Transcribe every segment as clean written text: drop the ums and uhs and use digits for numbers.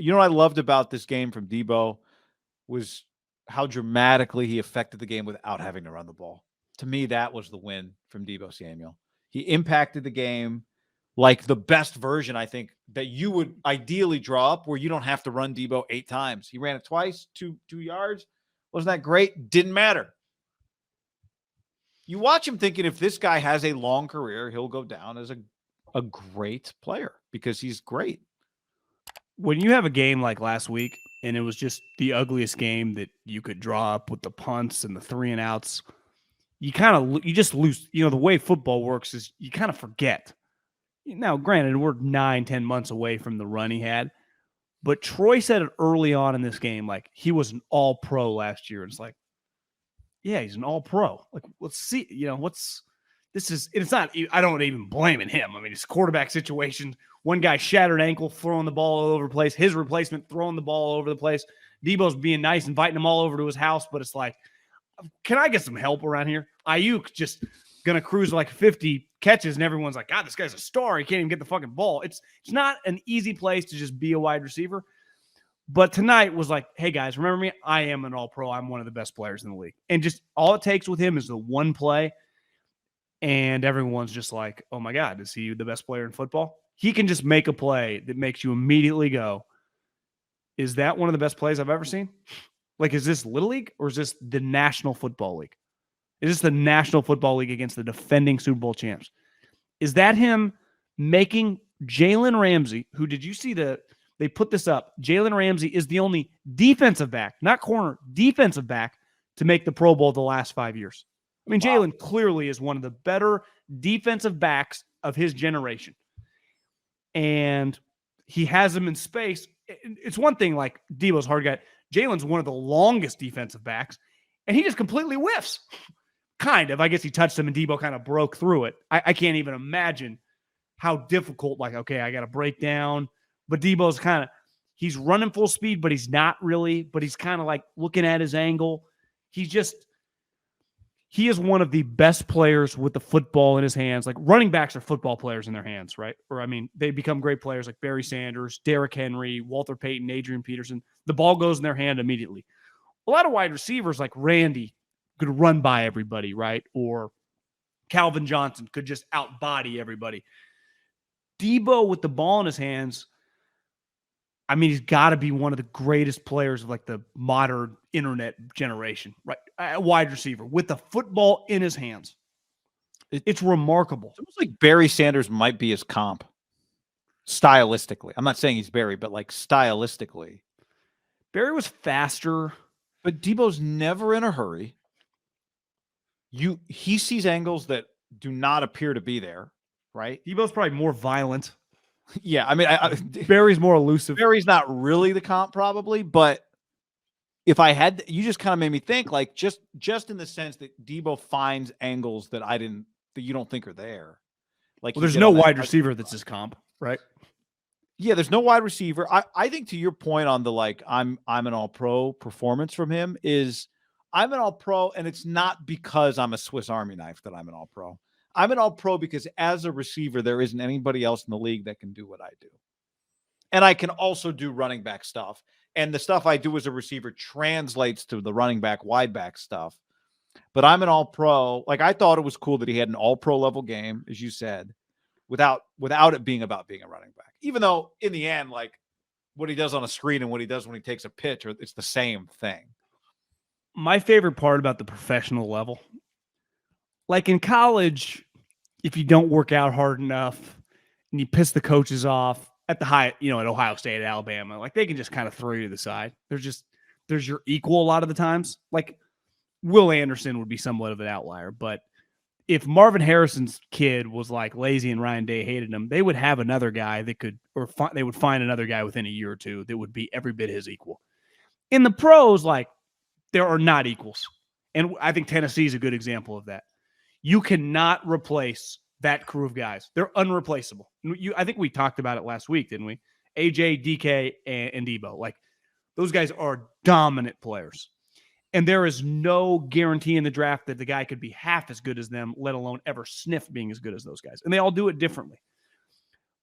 You know what I loved about this game from Deebo was how dramatically he affected the game without having to run the ball. To me, that was the win from Deebo Samuel. He impacted the game like the best version, I think, that you would ideally draw up where you don't have to run Deebo 8 times. He ran it twice, 2 yards. Wasn't that great? Didn't matter. You watch him thinking if this guy has a long career, he'll go down as a great player because he's great. When you have a game like last week and it was just the ugliest game that you could draw up with the punts and the 3 and outs, you just lose. You know, the way football works is you kind of forget. Now, granted, we're 9-10 months away from the run he had, but Troy said it early on in this game, like he was an all-pro last year. And it's like, yeah, he's an all-pro. Like, let's see, it's not, I don't even blame him. I mean, it's quarterback situation. One guy shattered ankle, throwing the ball all over the place. His replacement throwing the ball all over the place. Deebo's being nice, inviting them all over to his house, but it's like, can I get some help around here? Ayuk just going to cruise like 50 catches, and everyone's like, God, this guy's a star. He can't even get the fucking ball. It's not an easy place to just be a wide receiver. But tonight was like, hey, guys, remember me? I am an all-pro. I'm one of the best players in the league. And just all it takes with him is the one play, and everyone's just like, oh, my God, is he the best player in football? He can just make a play that makes you immediately go, is that one of the best plays I've ever seen? Like, is this Little League or is this the National Football League? Is this the National Football League against the defending Super Bowl champs? Is that him making Jalen Ramsey, who did you see they put this up? Jalen Ramsey is the only defensive back, not corner, defensive back to make the Pro Bowl the last 5 years. I mean, Jalen clearly is one of the better defensive backs of his generation. And he has him in space. It's one thing like Deebo's hard guy. Jalen's one of the longest defensive backs, and he just completely whiffs. Kind of. I guess he touched him, and Deebo kind of broke through it. I can't even imagine how difficult, like, okay, I got to break down. But Deebo's kind of, he's running full speed, but he's not really. But he's kind of like looking at his angle. He is one of the best players with the football in his hands. Like, running backs are football players in their hands, right? Or, I mean, they become great players like Barry Sanders, Derrick Henry, Walter Payton, Adrian Peterson. The ball goes in their hand immediately. A lot of wide receivers like Randy could run by everybody, right? Or Calvin Johnson could just outbody everybody. Deebo with the ball in his hands, I mean, he's got to be one of the greatest players of like the modern internet generation, right? A wide receiver with the football in his hands. It's remarkable. It's almost like Barry Sanders might be his comp stylistically. I'm not saying he's Barry, but like stylistically. Barry was faster, but Deebo's never in a hurry. He sees angles that do not appear to be there, right? Deebo's probably more violent. Yeah, I mean, Barry's more elusive. Barry's not really the comp, probably, but if I had, you just kind of made me think, like, just in the sense that Deebo finds angles that you don't think are there. Like, well, there's no wide receiver that's his comp, right? Yeah, there's no wide receiver. I think to your point on the like, I'm an all-pro performance from him is I'm an all-pro, and it's not because I'm a Swiss Army knife that I'm an all-pro. I'm an all-pro because as a receiver, there isn't anybody else in the league that can do what I do. And I can also do running back stuff. And the stuff I do as a receiver translates to the running back, wide back stuff. But I'm an all-pro. Like, I thought it was cool that he had an all-pro level game, as you said, without it being about being a running back. Even though, in the end, like, what he does on a screen and what he does when he takes a pitch, it's the same thing. My favorite part about the professional level, like in college, if you don't work out hard enough and you piss the coaches off at at Ohio State, Alabama, like they can just kind of throw you to the side. There's your equal a lot of the times. Like Will Anderson would be somewhat of an outlier, but if Marvin Harrison's kid was like lazy and Ryan Day hated him, they would have another guy that could, they would find another guy within a year or two that would be every bit his equal. In the pros, like there are not equals. And I think Tennessee is a good example of that. You cannot replace that crew of guys. They're unreplaceable. I think we talked about it last week, didn't we? AJ, DK, and Deebo. Like, those guys are dominant players. And there is no guarantee in the draft that the guy could be half as good as them, let alone ever sniff being as good as those guys. And they all do it differently.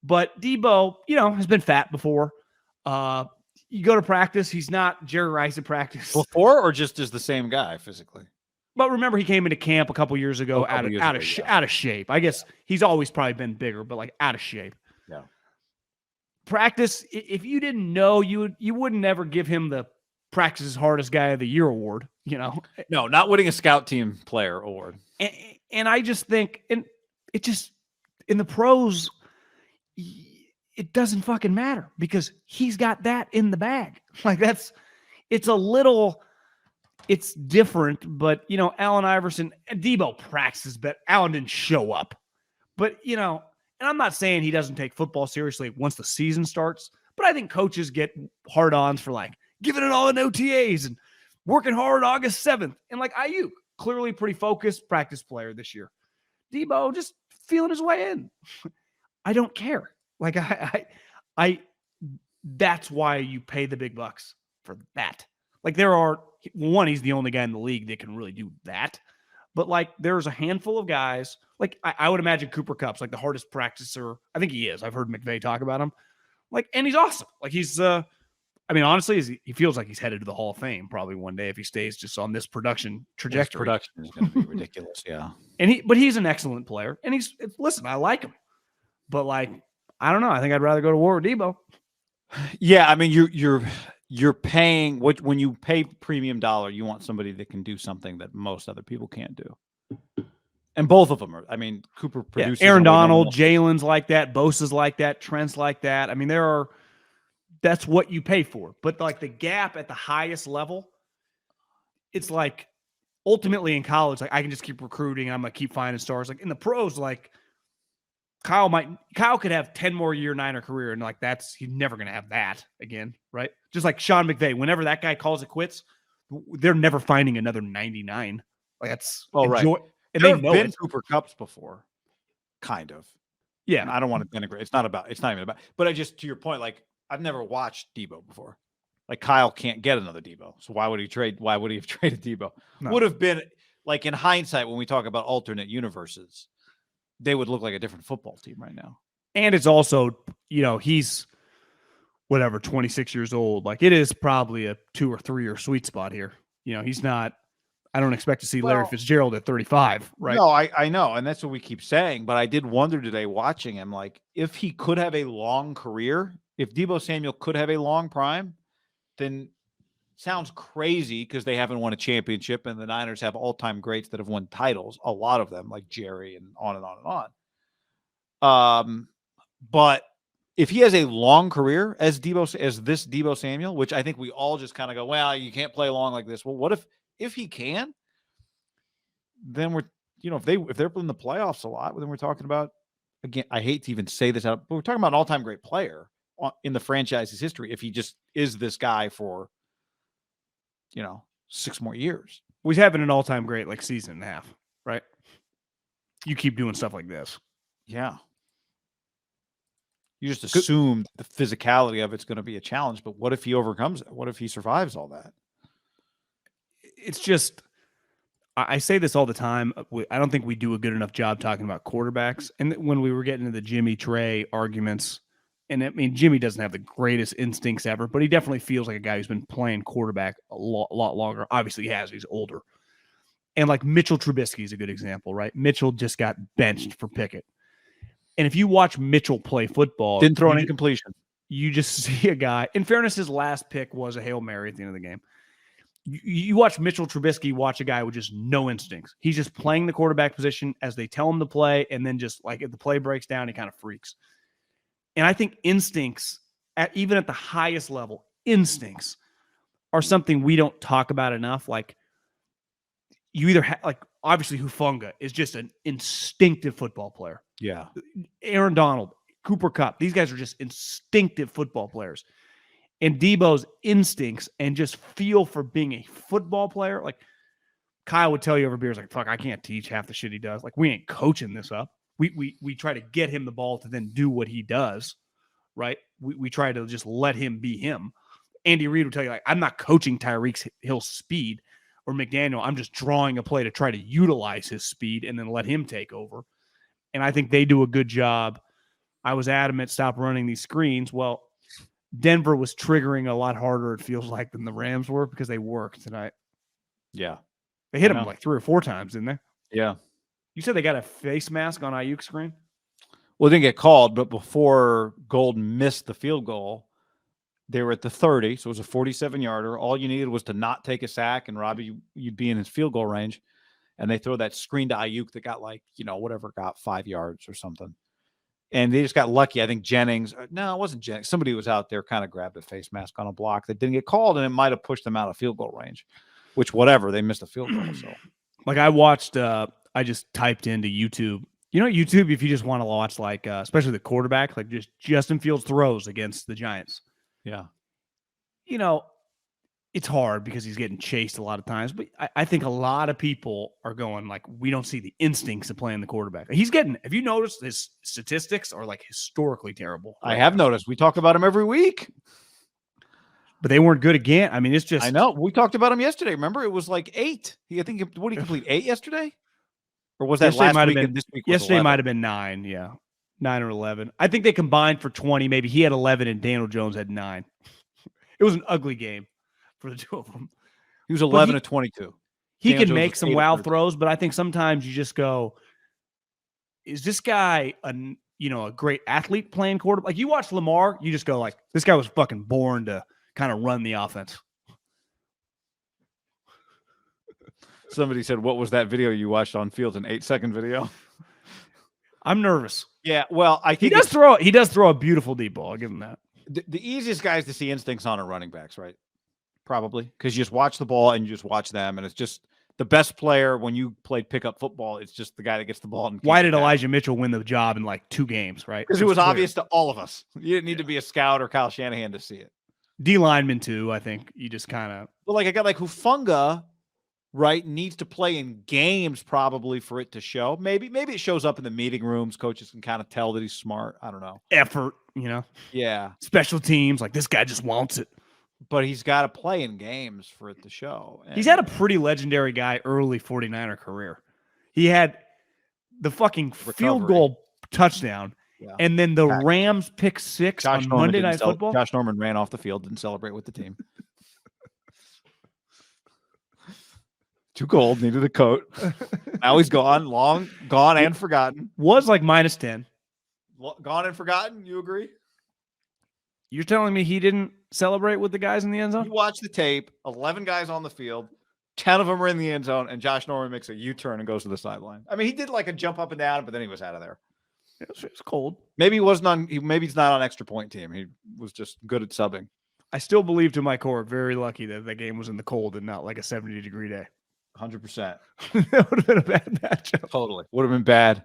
But Deebo, has been fat before. you go to practice, he's not Jerry Rice at practice. Before or just as the same guy physically? But remember, he came into camp a couple years ago out of shape. I guess he's always probably been bigger, but like out of shape. Yeah. Practice. If you didn't know, you wouldn't ever give him the practice's hardest guy of the year award. No, not winning a scout team player award. And I just think, and it just in the pros, it doesn't fucking matter because he's got that in the bag. Like it's different, but Allen Iverson and Deebo practices, but Allen didn't show up. But and I'm not saying he doesn't take football seriously once the season starts, but I think coaches get hard-ons for like giving it all in OTAs and working hard August 7th. And like Ayuk, clearly pretty focused practice player this year. Deebo just feeling his way in. I don't care. Like I that's why you pay the big bucks for that. Like he's the only guy in the league that can really do that. But like there's a handful of guys, like I would imagine Cooper Kupp's like the hardest practicer. I think he is. I've heard McVay talk about him. Like, and he's awesome. Like he's honestly, he feels like he's headed to the Hall of Fame probably one day if he stays just on this production trajectory. His production is going to be ridiculous, yeah. But he's an excellent player. And listen, I like him. But like, I don't know. I think I'd rather go to war with Deebo. Yeah, I mean, you're paying when you pay premium dollar, you want somebody that can do something that most other people can't do. And both of them are. I mean, Cooper produces. Aaron Donald, Jalen's like that, Bosa's like that, Trent's like that. I mean, that's what you pay for. But like the gap at the highest level, it's like ultimately in college, like I can just keep recruiting and I'm gonna keep finding stars. Like in the pros, like Kyle could have 10 more year Niner career, and like he's never gonna have that again, right? Just like Sean McVay, whenever that guy calls it quits, they're never finding another 99. Like that's right. And there they know have been it. Cooper Kupps before, kind of. Yeah, and I don't want to denigrate. It's not even about. But to your point, like I've never watched Deebo before. Like Kyle can't get another Deebo, so why would he have traded Deebo? No. Would have been like in hindsight when we talk about alternate universes, they would look like a different football team right now. And it's also, he's 26 years old. Like it is probably a 2 or 3 year sweet spot here. He's not. I don't expect to see Larry Fitzgerald at 35, right? No, I know. And that's what we keep saying. But I did wonder today watching him, like, if he could have a long career, if Deebo Samuel could have a long prime, then sounds crazy because they haven't won a championship and the Niners have all-time greats that have won titles, a lot of them, like Jerry and on and on and on. But if he has a long career as this Deebo Samuel, which I think we all just kind of go, well, you can't play long like this. Well, what if he can, then we're, if they're in the playoffs a lot, then we're talking about, again, I hate to even say this out, but we're talking about an all-time great player in the franchise's history. If he just is this guy for, 6 more years. He's having an all-time great, like season and a half, right? You keep doing stuff like this. Yeah. You just assume the physicality of it's going to be a challenge, but what if he overcomes it? What if he survives all that? It's just, I say this all the time. I don't think we do a good enough job talking about quarterbacks. And when we were getting into the Jimmy Trey arguments, and I mean, Jimmy doesn't have the greatest instincts ever, but he definitely feels like a guy who's been playing quarterback a lot longer. Obviously he has, he's older. And like Mitchell Trubisky is a good example, right? Mitchell just got benched for Pickett. And if you watch Mitchell play football, didn't throw an incompletion. You just see a guy, in fairness, his last pick was a Hail Mary at the end of the game. You watch Mitchell Trubisky watch a guy with just no instincts. He's just playing the quarterback position as they tell him to play. And then just like if the play breaks down, he kind of freaks. And I think instincts, even at the highest level, instincts are something we don't talk about enough. Like you either like obviously Hufanga is just an instinctive football player. Yeah. Aaron Donald, Cooper Kupp, these guys are just instinctive football players. And Deebo's instincts and just feel for being a football player. Like Kyle would tell you over beers, like, fuck, I can't teach half the shit he does. Like we ain't coaching this up. We try to get him the ball to then do what he does, right? We try to just let him be him. Andy Reid would tell you, like, I'm not coaching Tyreek Hill's speed, or McDaniel. I'm just drawing a play to try to utilize his speed and then let him take over. And I think they do a good job. I was adamant, stop running these screens. Well, Denver was triggering a lot harder, it feels like, than the Rams were because they worked tonight. Yeah. They hit I him know. like 3 or 4 times, didn't they? Yeah. You said they got a face mask on Ayuk's screen? Well, it didn't get called, but before Golden missed the field goal, they were at the 30, so it was a 47-yarder. All you needed was to not take a sack, and Robbie, you'd be in his field goal range. And they throw that screen to Ayuk that got like, whatever, got 5 yards or something. And they just got lucky. I think Jennings, no, it wasn't Jennings. Somebody was out there kind of grabbed a face mask on a block that didn't get called, and it might have pushed them out of field goal range, which whatever, they missed a field goal. So, like I watched, I just typed into YouTube. YouTube, if you just want to watch like, especially the quarterback, like just Justin Fields throws against the Giants. Yeah. It's hard because he's getting chased a lot of times, but I think a lot of people are going like, we don't see the instincts of playing the quarterback. Have you noticed his statistics are like historically terrible? I have noticed. We talk about him every week. But they weren't good again. I mean, it's just. I know. We talked about him yesterday. Remember? It was like 8. What did he complete? 8 yesterday? Or was that last week and this week? Yesterday might have been 9. Yeah. 9 or 11. I think they combined for 20. Maybe he had 11 and Daniel Jones had 9. It was an ugly game for the two of them. He was 11 to 22. He can make some wild throws, but I think sometimes you just go, is this guy a great athlete playing quarterback? Like you watch Lamar, you just go like, this guy was fucking born to kind of run the offense. Somebody said, what was that video you watched on Fields, an 8-second video? I'm nervous. Yeah, well, I think he does throw a beautiful deep ball. I'll give him that. The easiest guys to see instincts on are running backs, right? Probably because you just watch the ball and you just watch them, and it's just the best player when you played pickup football. It's just the guy that gets the ball. And why did Elijah Mitchell win the job in like 2 games, right? Because it was obvious to all of us. You didn't need to be a scout or Kyle Shanahan to see it. D lineman too, I think you just kind of. Well, like a guy like Hufanga, right, needs to play in games probably for it to show. Maybe it shows up in the meeting rooms. Coaches can kind of tell that he's smart. I don't know. Effort, Yeah. Special teams, like this guy just wants it. But he's got to play in games for it to show. And he's had a pretty legendary guy early 49er career. He had the fucking field goal touchdown, and then the Rams pick 6 on Monday Night Football. Josh Norman ran off the field, didn't celebrate with the team. Too cold, needed a coat. Now he's gone, gone and forgotten. Was like -10. Gone and forgotten, you agree? You're telling me he didn't celebrate with the guys in the end zone? You watch the tape, 11 guys on the field, 10 of them are in the end zone, and Josh Norman makes a U-turn and goes to the sideline. I mean, he did like a jump up and down, but then he was out of there. It was cold. Maybe he wasn't on. Maybe he's not on extra point team. He was just good at subbing. I still believe to my core, very lucky that game was in the cold and not like a 70-degree day. 100%. That would have been a bad matchup. Totally. Would have been bad.